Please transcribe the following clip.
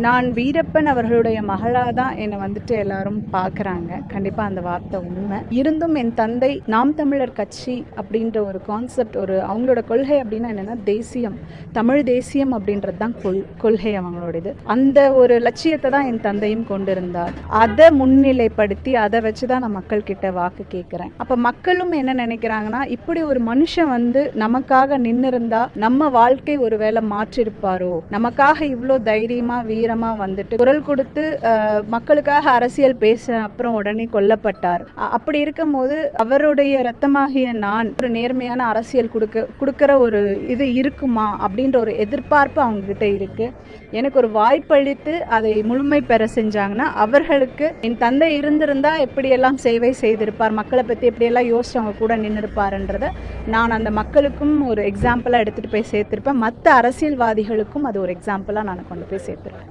நான் வீரப்பன் அவர்களுடைய மகளா தான் என்னை வந்துட்டு எல்லாரும் பார்க்குறாங்க. கண்டிப்பாக அந்த வார்த்தை உண்மை. இருந்தும் என் தந்தை நாம் தமிழர் கட்சி அப்படின்ற ஒரு கான்செப்ட், ஒரு அவங்களோட கொள்கை அப்படின்னா என்னென்னா தேசியம், தமிழ் தேசியம் அப்படின்றது தான் கொள்கை அவங்களோடது. அந்த ஒரு லட்சியத்தை தான் என் தந்தையும் கொண்டிருந்தார். அதை முன்னிலைப்படுத்தி அதை வச்சு தான் நான் மக்கள்கிட்ட வாக்கு கேட்குறேன். அப்போ மக்களும் என்ன நினைக்கிறாங்கன்னா, இப்படி ஒரு மனுஷன் வந்து நமக்காக நின்று இருந்தா நம்ம வாழ்க்கை ஒருவேளை மாற்றிருப்பாரோ, நமக்காக இவ்வளோ தைரியமா வீரமா வந்துட்டு குரல் கொடுத்து மக்களுக்காக அரசியல் பேச அப்புறம் உடனே கொல்லப்பட்டார். அப்படி இருக்கும் போது அவருடைய ரத்தமாகிய நான் ஒரு நேர்மையான அரசியல் கொடுக்கிற ஒரு இது இருக்குமா அப்படின்ற ஒரு எதிர்பார்ப்பு அவங்க கிட்ட இருக்கு. எனக்கு ஒரு வாய்ப்பளித்து அதை முழுமை பெற செஞ்சாங்கன்னா, அவர்களுக்கு என் தந்தை இருந்திருந்தா எப்படியெல்லாம் சேவை செய்திருப்பார், மக்களை பற்றி எப்படியெல்லாம் யோசிச்சு அவங்க கூட நின்று இருப்பாருன்றதை நான் அந்த மக்களுக்கும் ஒரு எக்ஸாம்பிளாக எடுத்துகிட்டு போய் சேர்த்திருப்பேன். மற்ற அரசியல்வாதிகளுக்கும் அது ஒரு எக்ஸாம்பிளாக நான் கொண்டு போய் சேர்த்துருவேன்.